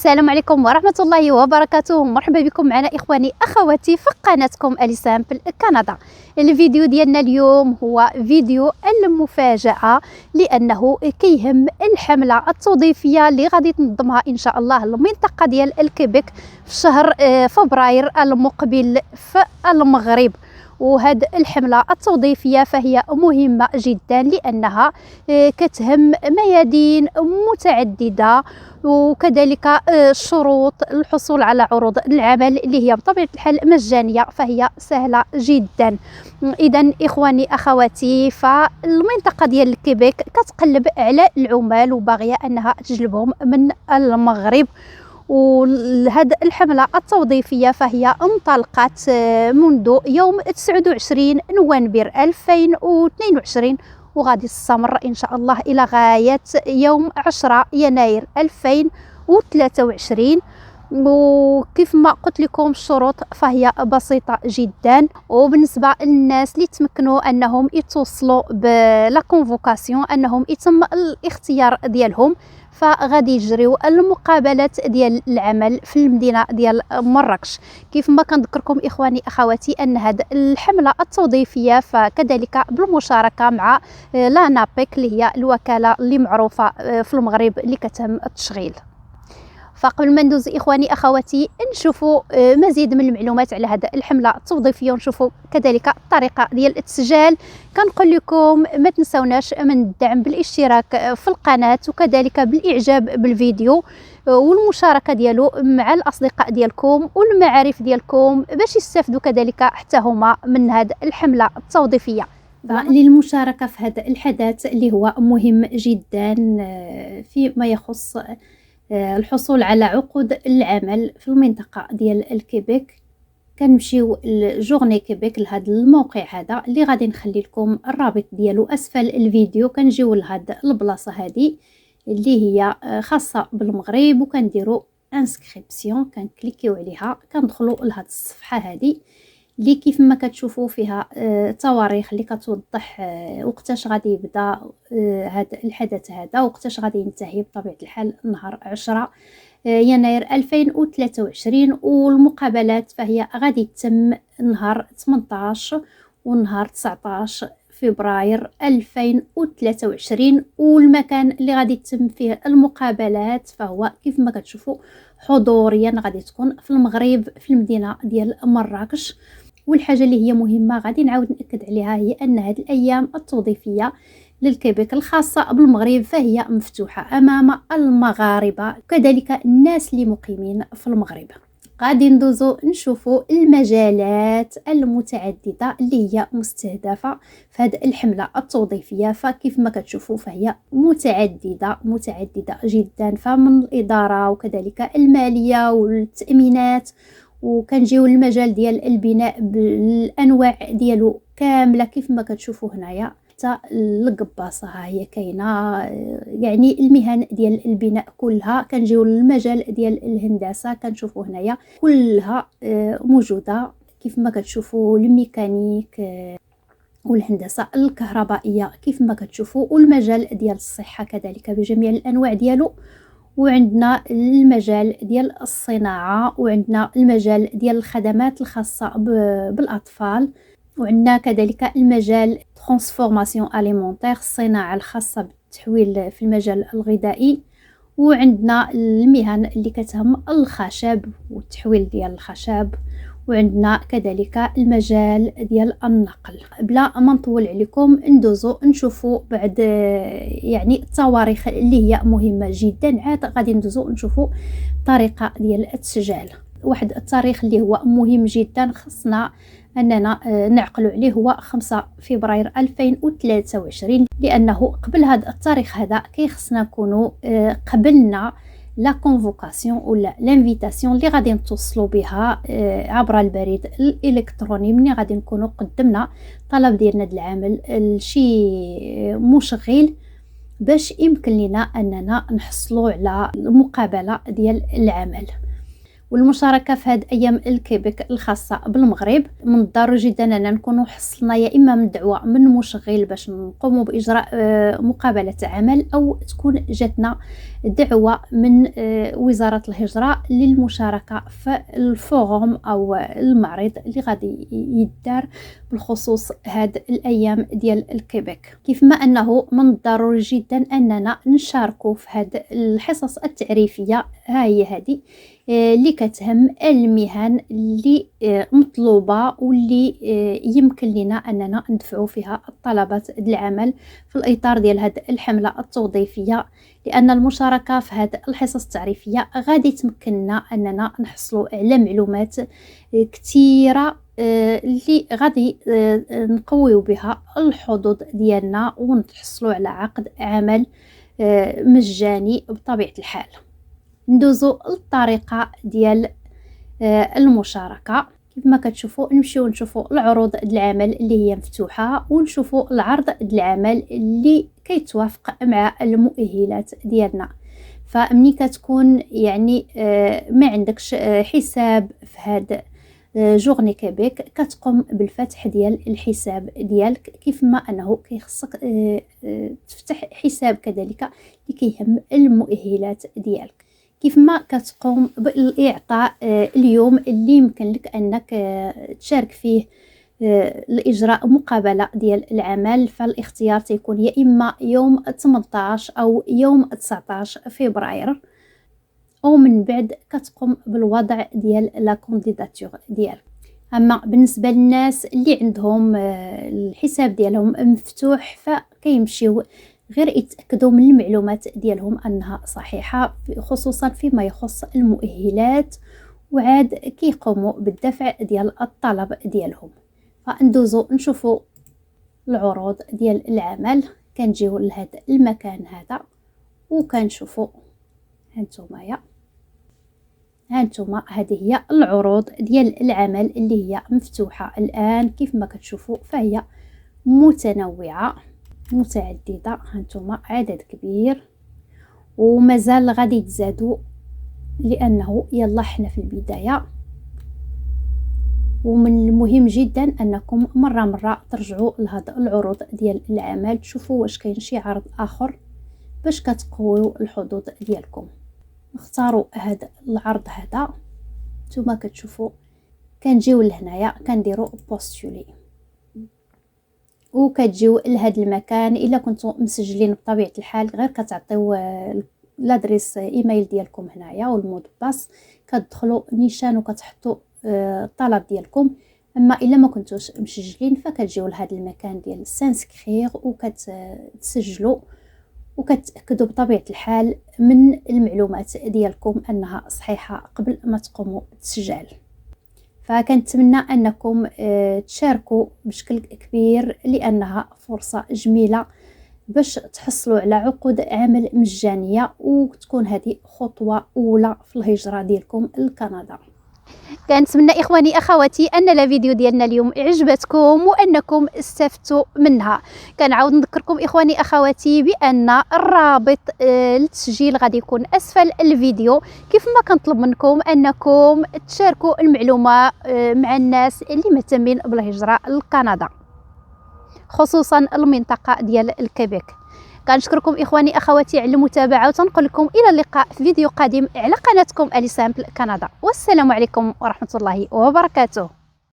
السلام عليكم ورحمة الله وبركاته. مرحبا بكم معنا إخواني أخواتي في قناتكم أليسامبل كندا. الفيديو ديالنا اليوم هو فيديو المفاجأة، لأنه كيهم الحملة التوظيفية اللي غادي تنظمها إن شاء الله المنطقة ديال الكيبيك في شهر فبراير المقبل في المغرب. وهذه الحملة التوظيفية فهي مهمة جدا، لأنها كتهم ميادين متعددة، وكذلك شروط الحصول على عروض العمل اللي هي بطبيعة الحال مجانية، فهي سهلة جدا. إذا إخواني أخواتي، فالمنطقة ديال الكيبيك كتقلب على العمال وباغية أنها تجلبهم من المغرب. وهذه الحملة التوظيفية فهي انطلقت منذ يوم 29 نوفمبر 2022، وغادي تستمر إن شاء الله إلى غاية يوم 10 يناير 2023. وكيف ما قلت لكم الشروط فهي بسيطة جدا، وبالنسبة للناس اللي تمكنوا أنهم يتوصلوا بلا كونفوكاسيون أنهم يتم الاختيار ديالهم، فغادي يجريو المقابلات ديال العمل في المدينه ديال مراكش. كيف ما كنذكركم اخواني اخواتي ان هذه الحمله التوظيفيه فكذلك بالمشاركه مع لا نابيك اللي هي الوكاله اللي معروفه في المغرب اللي كتهم التشغيل. فقبل ما ندوز اخواني اخواتي نشوفوا مزيد من المعلومات على هذه الحمله التوظيفيه، ونشوفوا كذلك الطريقه ديال التسجيل. كنقول لكم ما تنسوناش من الدعم بالاشتراك في القناه، وكذلك بالاعجاب بالفيديو والمشاركه ديالو مع الاصدقاء ديالكم والمعارف ديالكم باش يستافدوا كذلك حتى هما من هذه الحمله التوظيفيه. للمشاركه في هذا الحدث اللي هو مهم جدا فيما يخص الحصول على عقود العمل في المنطقة ديال الكيبيك، كنمشيو لجورني كيبيك لهذا الموقع هذا اللي غادي نخلي لكم الرابط ديالو اسفل الفيديو. كنجيو لهاد البلاصه هذه اللي هي خاصه بالمغرب، وكنديروا انسكريبسيون، كنكليكيو عليها، كندخلوا لهاد الصفحه هذه اللي كيف ما كتشوفوا فيها تواريخ اللي كتوضح وقتاش غادي يبدا هذا الحدث هذا، وقتاش غادي ينتهي بطبيعه الحال نهار 10 يناير 2023. والمقابلات فهي غادي تتم نهار 18 ونهار 19 فبراير 2023. والمكان اللي غادي تتم فيه المقابلات فهو كيف ما كتشوفوا حضوريا غادي تكون في المغرب في المدينه ديال مراكش. والحاجه اللي هي مهمه غادي نعاود ناكد عليها هي ان هذه الايام التوظيفيه للكيبيك الخاصه بالمغرب فهي مفتوحه امام المغاربه وكذلك الناس اللي مقيمين في المغرب. غادي ندوزو نشوفوا المجالات المتعدده اللي هي مستهدفه في هذه الحمله التوظيفيه. فكيف ما كتشوفوا فهي متعدده جدا، فمن الاداره وكذلك الماليه والتامينات، وكنجيو للمجال ديال البناء بالانواع ديالو كامله كيف ما كتشوفوا هنايا، حتى القباصه ها هي كاينه، يعني المهن ديال البناء كلها. كنجيو للمجال ديال الهندسه كنشوفوا هنايا كلها موجوده كيف ما كتشوفوا، الميكانيك والهندسه الكهربائيه كيف ما كتشوفوا، والمجال ديال الصحه كذلك بجميع الانواع ديالو. وعندنا المجال ديال الصناعه، وعندنا المجال ديال الخدمات الخاصه بالاطفال، وعندنا كذلك المجال ترانسفورماسيون اليمونتير، الصناعه الخاصه بالتحويل في المجال الغذائي، وعندنا المهن اللي كتهم الخشب والتحويل ديال الخشب، وعندنا كذلك المجال ديال النقل. بلا ما نطول عليكم ندوزو نشوفوا بعد يعني التواريخ اللي هي مهمه جدا. عاد غادي ندوزو نشوفوا الطريقه ديال التسجيل. واحد التاريخ اللي هو مهم جدا خصنا اننا نعقلوا عليه هو 5 فبراير 2023، لانه قبل هذا التاريخ هذا كيخصنا نكونوا قبلنا لا كونفوكاسيون ولا لانفيتاسيون اللي غادي نتوصلوا بها عبر البريد الالكتروني. مني غادي نكونوا قدمنا طلب ديالنا ديال العمل لشي مشغل باش يمكن لنا اننا نحصلوا على المقابله ديال العمل. والمشاركه في هذه ايام الكيبك الخاصه بالمغرب. من الضروري جدا اننا نكونوا حصلنا يا اما من دعوه من مشغل باش نقوموا باجراء مقابله عمل، او تكون جاتنا دعوه من وزاره الهجره للمشاركه في الفوروم او المعرض اللي غادي يدار بالخصوص هاد الايام ديال الكيبك. كيف ما انه من الضروري جدا اننا نشاركوا في هاد الحصص التعريفيه، ها هي هذه اللي كتهم المهن اللي مطلوبه واللي يمكن لنا اننا ندفعوا فيها الطلبات العمل في الاطار ديال هذه الحمله التوظيفيه. لان المشاركه في هذه الحصص التعريفيه غادي تمكننا اننا نحصلوا على معلومات كثيره اللي غادي نقويو بها الحظوظ ديالنا ونحصلوا على عقد عمل مجاني بطبيعه الحال. ندوزو الطريقه ديال المشاركه. كيف ما كتشوفوا نمشيو نشوفوا العروض العمل اللي هي مفتوحه، ونشوفوا العرض العمل اللي كيتوافق مع المؤهلات ديالنا. فمني كتكون يعني ما عندكش حساب في هذا جورني كيبيك، كتقوم بالفتح ديال الحساب ديالك، كيف ما انه كيخصك تفتح حساب كذلك اللي كيهم المؤهلات ديالك. كيف ما كتقوم بالاعطاء اليوم اللي يمكن لك انك تشارك فيه لاجراء مقابله ديال العمل، فالاختيار تيكون يا اما يوم 18 او يوم 19 فبراير، ومن بعد كتقوم بالوضع ديال لا كونديداتور ديالك. اما بالنسبه للناس اللي عندهم الحساب ديالهم مفتوح فكيمشيو غير يتاكدوا من المعلومات ديالهم انها صحيحه، خصوصا فيما يخص المؤهلات، وعاد كيقوموا بالدفع ديال الطلب ديالهم. فندوزو نشوفوا العروض ديال العمل. كنجيو لهذا المكان هذا وكنشوفوا هانتوما هذه هي العروض ديال العمل اللي هي مفتوحه الان. كيف ما كتشوفوا فهي متنوعه متعدده، هانتوما عدد كبير ومازال غادي يتزادوا لانه يلا حنا في البدايه. ومن المهم جدا انكم مره ترجعوا لهذا العروض ديال العمل، تشوفوا واش كاين شي عرض اخر باش كتقويوا الحظوظ ديالكم. نختاروا هذا العرض هذا. نتوما كتشوفوا كنجيو لهنايا كنديروا بوستولي وكتجيو لهذا المكان. الا كنتو مسجلين بطبيعه الحال غير كتعطيو لادريس ايميل ديالكم هنايا والمود باس، كتدخلوا نيشان وكتحطوا الطلب ديالكم. اما الا ما كنتوش مسجلين فكتجيو لهذا المكان ديال سانسكرير وكتسجلوا وكتاكدوا بطبيعه الحال من المعلومات ديالكم انها صحيحه قبل ما تقوموا بالتسجيل. فكنتمنى انكم تشاركوا بشكل كبير لانها فرصه جميله باش تحصلوا على عقود عمل مجانيه، وتكون هذه خطوه اولى في الهجره ديالكم لكندا. كنتمنى اخواني اخواتي ان الفيديو ديالنا اليوم عجبتكم وانكم استفدتوا منها. كنعاود نذكركم اخواني اخواتي بان الرابط للتسجيل غادي يكون اسفل الفيديو. كيف ما كنطلب منكم انكم تشاركوا المعلومه مع الناس اللي مهتمين بالهجره لكندا، خصوصا المنطقه ديال الكيبيك. كنشكركم اخواني اخواتي على المتابعه، وتنقول لكم الى اللقاء في فيديو قادم على قناتكم اليسامبل كندا، والسلام عليكم ورحمه الله وبركاته.